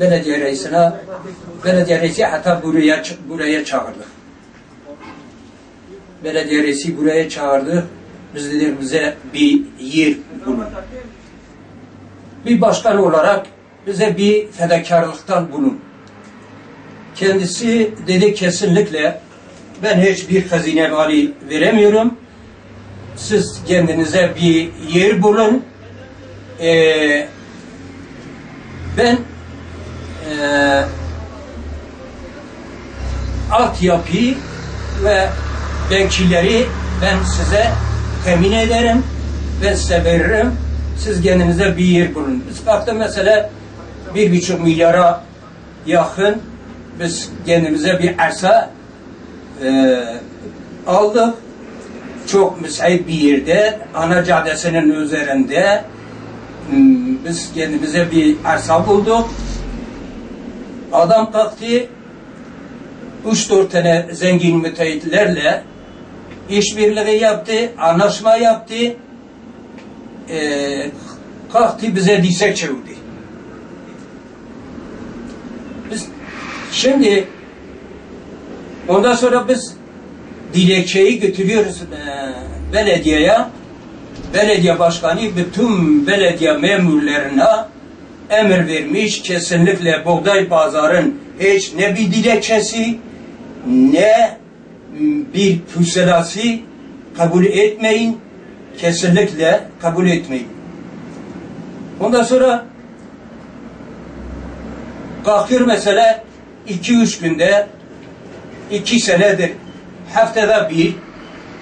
belediye reisine, belediye reisi hatta buraya çağırdı. Belediye reisi buraya çağırdı. Biz dedik bize bir yer bulun. Bir başkan olarak bize bir fedakarlıktan bulun. Kendisi dedi kesinlikle ben hiçbir hazine mali veremiyorum. Siz kendinize bir yer bulun. Ben altyapıyı ve bekçileri ben size temin ederim. Ben size veririm. Siz kendinize bir yer bulun. Biz baktık mesela 1,5 milyara yakın biz kendimize bir arsa aldık. Çok müsait bir yerde, ana caddesinin üzerinde biz kendimize bir arsa bulduk. Adam kalktı 3-4 tane zengin müteahhitlerle işbirliği yaptı, anlaşma yaptı. Kalktı bize dirsek çevirdi. Biz şimdi ondan sonra biz dilekçeyi götürüyoruz belediyeye. Belediye başkanı bütün belediye memurlarına emir vermiş. Kesinlikle buğday pazarın hiç ne bir dilekçesi ne bir pusulası kabul etmeyin. Kesinlikle kabul etmeyin. Ondan sonra kalkıyor mesela 2-3 günde 2 senedir haftada bir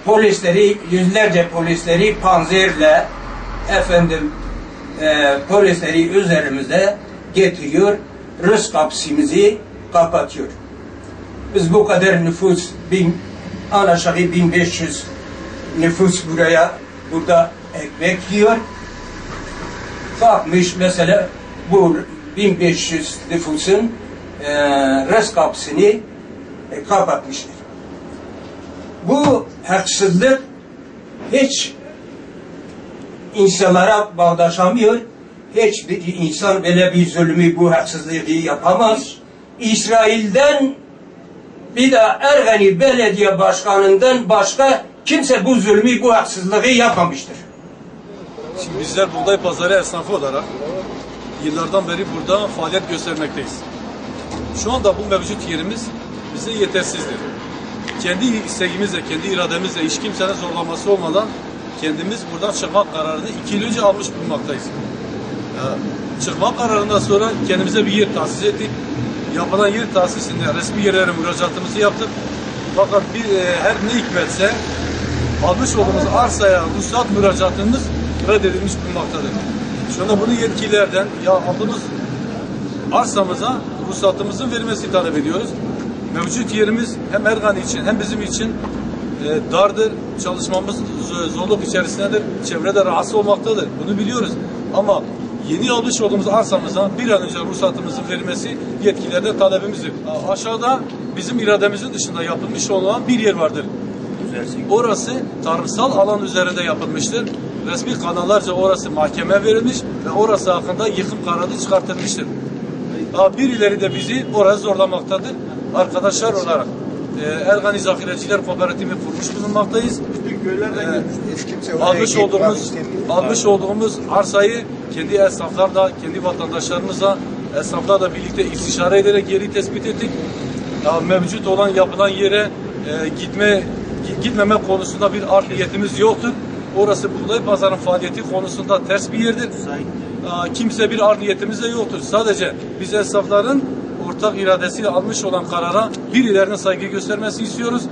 polisleri, yüzlerce polisleri panzerle polisleri üzerimize getiriyor, Rus kapısımızı kapatıyor. Biz bu kadar nüfus, aşağı 1500 nüfus burada ekmek yiyor. Kalkmış mesela bu 1500 nüfusun Rus kapısını kapatmışlar. Bu haksızlık hiç insanlara bağdaşamıyor. Hiçbir insan böyle bir zulmü, bu haksızlığı yapamaz. İsrail'den bir de Ergani belediye başkanından başka kimse bu zulmü, bu haksızlığı yapmamıştır. Şimdi bizler buğday pazarı esnafı olarak yıllardan beri burada faaliyet göstermekteyiz. Şu anda bu mevcut yerimiz bize yetersizdir. Kendi isteğimizle, kendi irademizle, hiç kimsenin zorlaması olmadan kendimiz buradan çıkmak kararını 2 yıl önce almış bulunmaktayız. Çıkmak kararından sonra kendimize bir yer tahsis ettik. Yapılan yer tahsisinde resmi yerlere müracaatımızı yaptık. Fakat her ne hikmetse almış olduğumuz arsaya ruhsat müracaatımız reddedilmiş bulunmaktadır. Şu anda bunu yetkililerden aldığımız arsamıza ruhsatımızın verilmesini talep ediyoruz. Mevcut yerimiz hem Ergani için hem bizim için dardır. Çalışmamız zorluk içerisindedir. Çevrede rahatsız olmaktadır. Bunu biliyoruz. Ama yeni almış olduğumuz arsamıza bir an önce ruhsatımızın verilmesi yetkililerden talebimizdir. Aşağıda bizim irademizin dışında yapılmış olan bir yer vardır. Orası tarımsal alan üzerinde yapılmıştır. Resmi kanallarca orası mahkeme verilmiş ve orası hakkında yıkım kararı çıkartılmıştır. Birileri de bizi oraya zorlamaktadır. Arkadaşlar olarak Ergani Zahireciler Kooperatifi kurmuş bulunmaktayız. Almış olduğumuz arsayı kendi esnaflarla, kendi vatandaşlarımızla, esnaflarla birlikte istişare ederek yeri tespit ettik. Mevcut olan yapılan yere gitmeme konusunda bir art niyetimiz yoktur. Orası buğday pazarının faaliyeti konusunda ters bir yerdir. Kimse bir art niyetimiz de yoktur. Sadece biz esnafların ortak iradesiyle almış olan karara birilerine saygı göstermesini istiyoruz.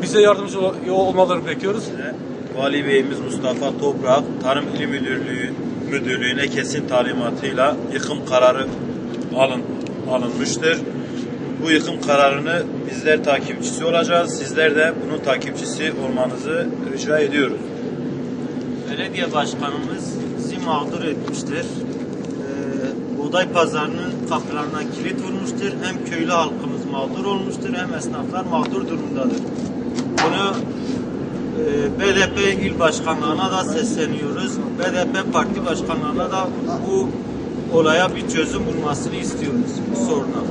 Bize yardımcı olmalarını bekliyoruz. Vali Beyimiz Mustafa Toprak, Tarım İl Müdürlüğü'ne kesin talimatıyla yıkım kararı alınmıştır. Bu yıkım kararını bizler takipçisi olacağız. Sizler de bunun takipçisi olmanızı rica ediyoruz. Belediye başkanımız bizi mağdur etmiştir. Buğday pazarının kapılarına kilit vurmuştur. Hem köylü halkımız mağdur olmuştur hem esnaflar mağdur durumdadır. Bunu BDP il başkanlığına da sesleniyoruz. BDP parti başkanlığına da bu olaya bir çözüm bulmasını istiyoruz bu soruna.